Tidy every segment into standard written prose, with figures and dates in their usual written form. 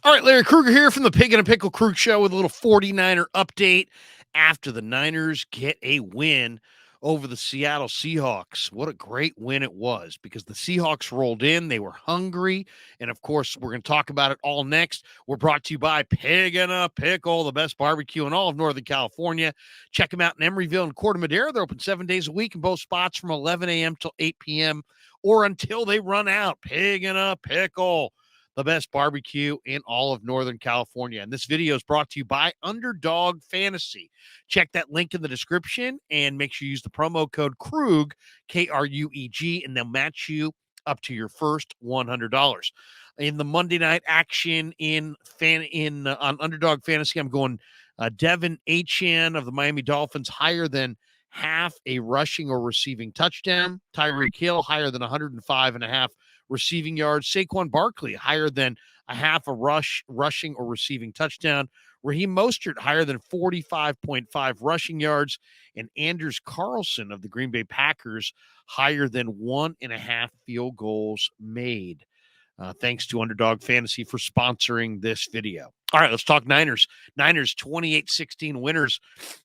All right, Larry Krueger here from the Pig and a Pickle Krug Show with a little 49er update after the Niners get a win over the Seattle Seahawks. What a great win it was because the Seahawks rolled in. They were hungry. And of course, we're going to talk about it all next. We're brought to you by Pig and a Pickle, the best barbecue in all of Northern California. Check them out in Emeryville and Corte Madera. They're open 7 days a week in both spots from 11 a.m. till 8 p.m. or until they run out. Pig and a Pickle, the best barbecue in all of Northern California. And this video is brought to you by Underdog Fantasy. Check that link in the description and make sure you use the promo code KRUG, K-R-U-E-G, and they'll match you up to your first $100. In the Monday night action on Underdog Fantasy, I'm going Devin Achane of the Miami Dolphins higher than half a rushing or receiving touchdown. Tyreek Hill higher than 105.5 receiving yards. Saquon Barkley higher than a half a rushing or receiving touchdown. Raheem Mostert higher than 45.5 rushing yards. And Anders Carlson of the Green Bay Packers higher than 1.5 field goals made. Thanks to Underdog Fantasy for sponsoring this video. All right, let's talk Niners. Niners 28-16 winners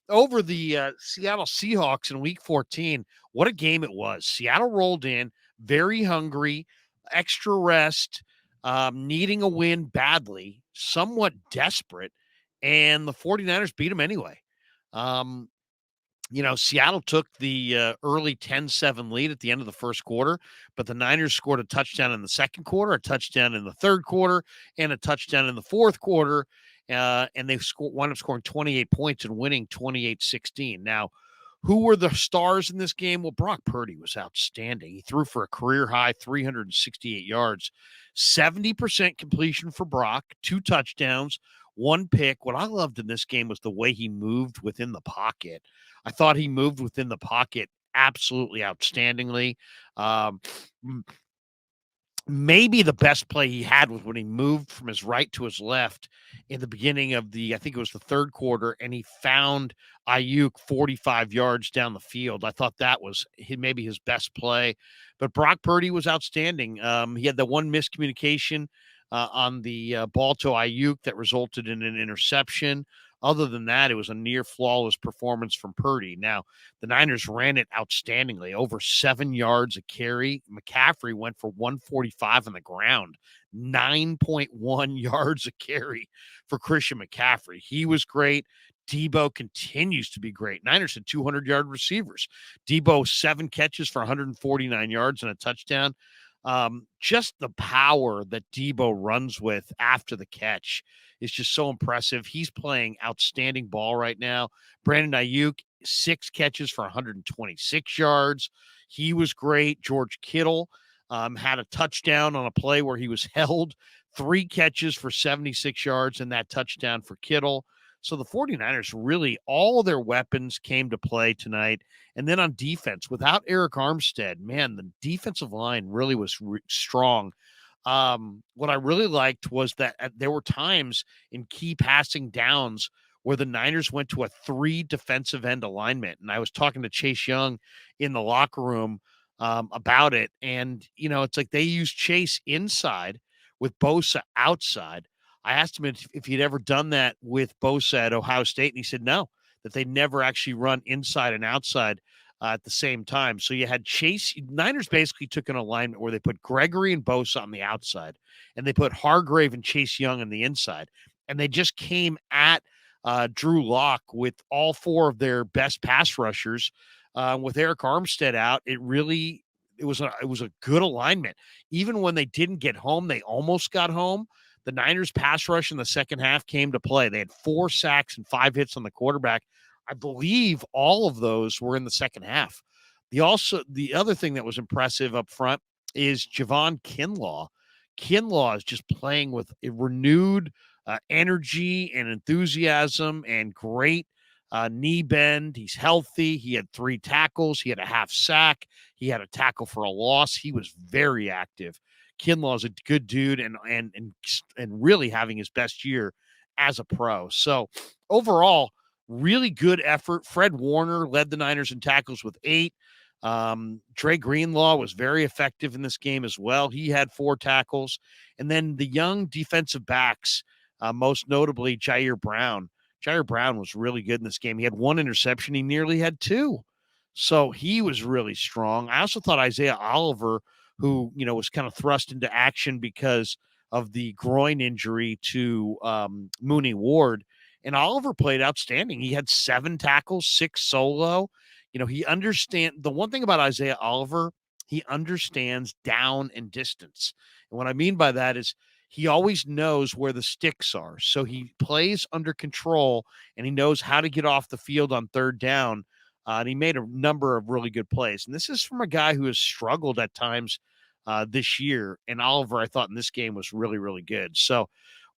over the Seattle Seahawks in Week 14. What a game it was. Seattle rolled in, very hungry, extra rest, needing a win badly, somewhat desperate, and the 49ers beat them anyway. Seattle took the early 10-7 lead at the end of the first quarter, but the Niners scored a touchdown in the second quarter, a touchdown in the third quarter, and a touchdown in the fourth quarter, and they wound up scoring 28 points and winning 28-16. Now, who were the stars in this game? Well, Brock Purdy was outstanding. He threw for a career-high 368 yards, 70% completion for Brock, 2 touchdowns, 1 pick. What I loved in this game was the way he moved within the pocket. I thought he moved within the pocket absolutely outstandingly. Maybe the best play he had was when he moved from his right to his left in the beginning of I think it was the third quarter, and he found Ayuk 45 yards down the field. I thought that was maybe his best play. But Brock Purdy was outstanding. He had the one miscommunication on the ball to Ayuk that resulted in an interception. Other than that, it was a near flawless performance from Purdy. Now, the Niners ran it outstandingly, over 7 yards a carry. McCaffrey went for 145 on the ground, 9.1 yards a carry for Christian McCaffrey. He was great. Debo continues to be great. Niners had 200-yard receivers. Debo, 7 catches for 149 yards and a touchdown. Just the power that Debo runs with after the catch is just so impressive. He's playing outstanding ball right now. Brandon Ayuk, 6 catches for 126 yards. He was great. George Kittle had a touchdown on a play where he was held. 3 catches for 76 yards and that touchdown for Kittle. So the 49ers really, all of their weapons came to play tonight. And then on defense, without Eric Armstead, man, the defensive line really was strong. What I really liked was that there were times in key passing downs where the Niners went to a 3 defensive end alignment. And I was talking to Chase Young in the locker room about it. And, it's like they used Chase inside with Bosa outside. I asked him if he'd ever done that with Bosa at Ohio State, and he said no, that they never actually run inside and outside at the same time. So you had Chase. Niners basically took an alignment where they put Gregory and Bosa on the outside, and they put Hargrave and Chase Young on the inside, and they just came at Drew Lock with all 4 of their best pass rushers. With Eric Armstead out, it was a good alignment. Even when they didn't get home, they almost got home. The Niners pass rush in the second half came to play. They had 4 sacks and 5 hits on the quarterback. I believe all of those were in the second half. The other thing that was impressive up front is Javon Kinlaw. Kinlaw is just playing with a renewed energy and enthusiasm and great knee bend. He's healthy. He had 3 tackles. He had a half sack. He had a tackle for a loss. He was very active. Kinlaw is a good dude and really having his best year as a pro. So overall, really good effort. Fred Warner led the Niners in tackles with 8. Dre Greenlaw was very effective in this game as well. He had 4 tackles. And then the young defensive backs most notably Jair Brown. Jair Brown was really good in this game. He had one interception. He nearly had two. So he was really strong. I also thought Isaiah Oliver, who, was kind of thrust into action because of the groin injury to Mooney Ward, and Oliver played outstanding. He had 7 tackles, 6 solo. The one thing about Isaiah Oliver, he understands down and distance. And what I mean by that is he always knows where the sticks are. So he plays under control and he knows how to get off the field on third down. And he made a number of really good plays. And this is from a guy who has struggled at times this year. And Oliver, I thought in this game was really, really good. So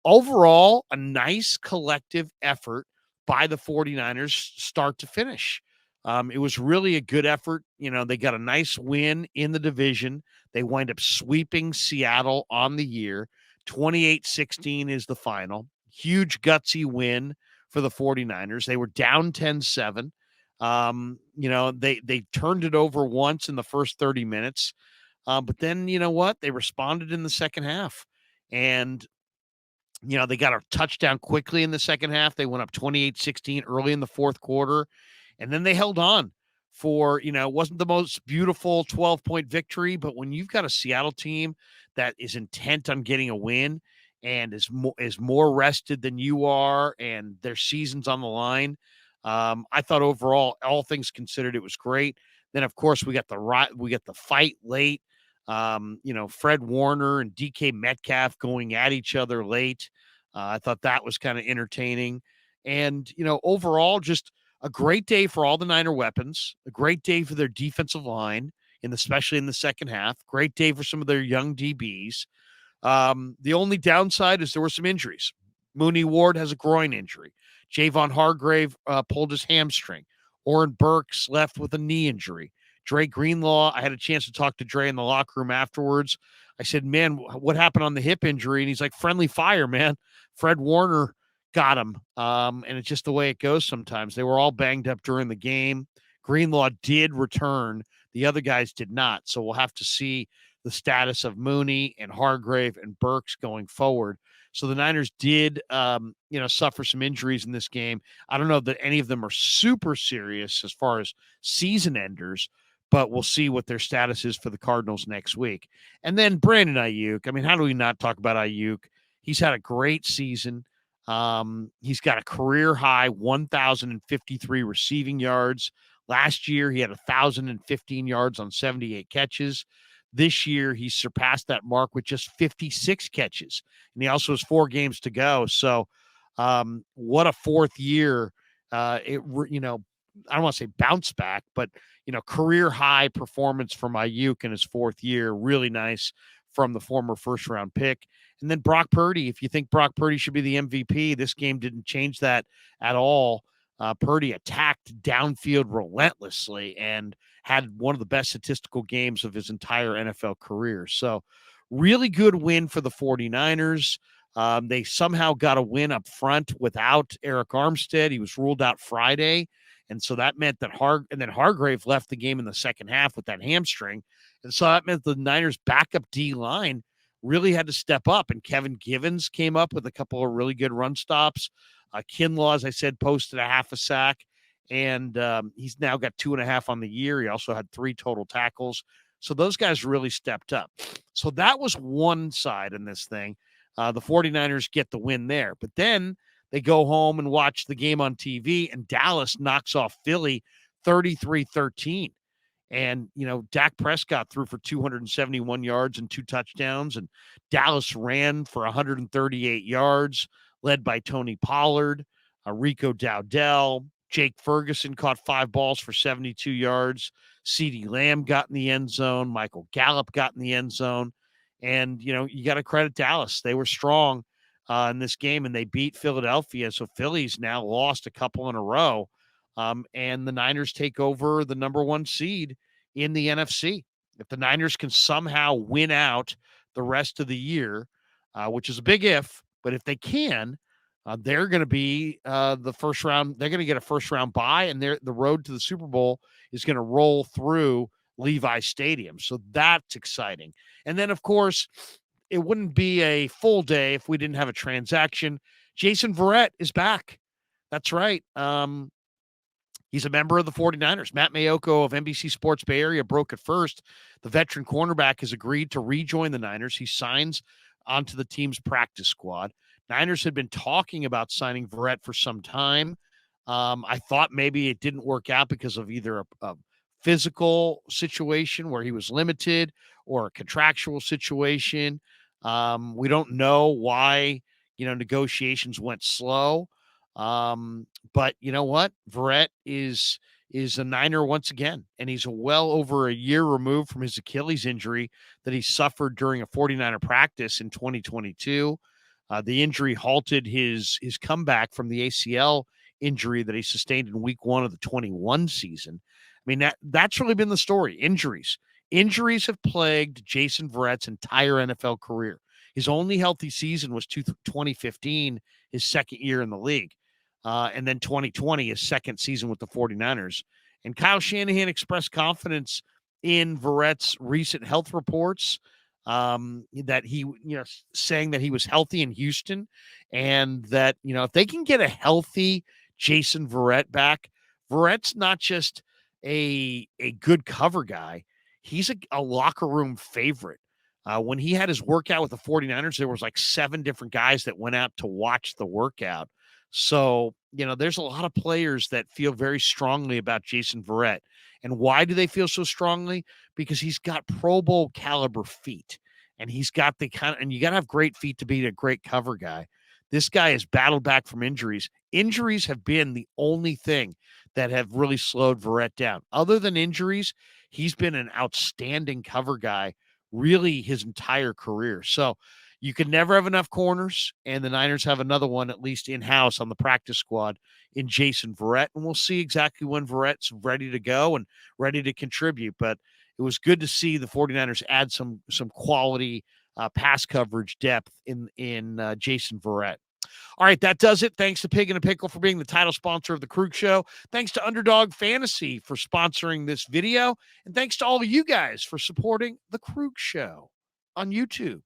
overall, a nice collective effort by the 49ers start to finish. It was really a good effort. They got a nice win in the division. They wind up sweeping Seattle on the year. 28-16 is the final. Huge gutsy win for the 49ers. They were down 10-7. They turned it over once in the first 30 minutes. But then, you know what? They responded in the second half. And they got a touchdown quickly in the second half. They went up 28-16 early in the fourth quarter, and then they held on for, it wasn't the most beautiful 12-point victory, but when you've got a Seattle team that is intent on getting a win and is more rested than you are, and their season's on the line, I thought overall, all things considered, it was great. Then, of course, we got the fight late. Fred Warner and DK Metcalf going at each other late. I thought that was kind of entertaining. And, overall, just a great day for all the Niner weapons, a great day for their defensive line, especially in the second half. Great day for some of their young DBs. The only downside is there were some injuries. Mooney Ward has a groin injury. Javon Hargrave pulled his hamstring. Oren Burks left with a knee injury. Dre Greenlaw, I had a chance to talk to Dre in the locker room afterwards. I said, man, what happened on the hip injury? And he's like, friendly fire, man. Fred Warner got him. And it's just the way it goes sometimes. They were all banged up during the game. Greenlaw did return. The other guys did not. So we'll have to see the status of Mooney and Hargrave and Burks going forward. So the Niners did, suffer some injuries in this game. I don't know that any of them are super serious as far as season enders, but we'll see what their status is for the Cardinals next week. And then Brandon Ayuk. I mean, how do we not talk about Ayuk? He's had a great season. He's got a career high 1,053 receiving yards. Last year, he had 1,015 yards on 78 catches. This year, he surpassed that mark with just 56 catches. And he also has 4 games to go. So what a fourth year. I don't want to say bounce back, but, career high performance from Ayuk in his 4th year. Really nice from the former first-round pick. And then Brock Purdy, if you think Brock Purdy should be the MVP, this game didn't change that at all. Purdy attacked downfield relentlessly and had one of the best statistical games of his entire NFL career. So really good win for the 49ers. They somehow got a win up front without Eric Armstead. He was ruled out Friday. And so that meant that Hargrave left the game in the second half with that hamstring. And so that meant the Niners' backup D-line really had to step up. And Kevin Givens came up with a couple of really good run stops. Kinlaw, as I said, posted a half a sack. And he's now got 2.5 on the year. He also had 3 total tackles. So those guys really stepped up. So that was one side in this thing. The 49ers get the win there. But then they go home and watch the game on TV, and Dallas knocks off Philly 33-13. And, Dak Prescott threw for 271 yards and 2 touchdowns, and Dallas ran for 138 yards, led by Tony Pollard, Rico Dowdell. Jake Ferguson caught 5 balls for 72 yards. CeeDee Lamb got in the end zone. Michael Gallup got in the end zone. And, you got to credit Dallas. They were strong in this game, and they beat Philadelphia. So Philly's now lost a couple in a row. And the Niners take over the number 1 seed in the NFC. If the Niners can somehow win out the rest of the year, which is a big if, but if they can, they're going to be the first round. They're going to get a first round bye, and the road to the Super Bowl is going to roll through Levi Stadium. So that's exciting. And then, of course, it wouldn't be a full day if we didn't have a transaction. Jason Verrett is back. That's right. He's a member of the 49ers. Matt Mayoko of NBC Sports Bay Area broke it first. The veteran cornerback has agreed to rejoin the Niners. He signs onto the team's practice squad. Niners had been talking about signing Verrett for some time. I thought maybe it didn't work out because of either a physical situation where he was limited or a contractual situation. We don't know why, negotiations went slow. But you know what? Verrett is a Niner once again, and he's well over a year removed from his Achilles injury that he suffered during a 49er practice in 2022. The injury halted his comeback from the ACL injury that he sustained in week 1 of the 21 season. I mean, that's really been the story. Injuries have plagued Jason Verrett's entire NFL career. His only healthy season was 2015, his second year in the league. And then 2020, his second season with the 49ers. And Kyle Shanahan expressed confidence in Verrett's recent health reports, that he, saying that he was healthy in Houston, and that, if they can get a healthy Jason Verrett back, Verrett's not just a good cover guy. He's a locker room favorite. When he had his workout with the 49ers, there was like 7 different guys that went out to watch the workout. So, there's a lot of players that feel very strongly about Jason Verrett. And why do they feel so strongly? Because he's got Pro Bowl caliber feet. And he's got and you got to have great feet to be a great cover guy. This guy has battled back from injuries. Injuries have been the only thing that have really slowed Verrett down. Other than injuries, he's been an outstanding cover guy really his entire career. So you can never have enough corners, and the Niners have another one at least in-house on the practice squad in Jason Verrett, and we'll see exactly when Verrett's ready to go and ready to contribute. But it was good to see the 49ers add some quality pass coverage depth in Jason Verrett. All right, that does it. Thanks to Pig and a Pickle for being the title sponsor of the Krug Show. Thanks to Underdog Fantasy for sponsoring this video. And thanks to all of you guys for supporting the Krug Show on YouTube.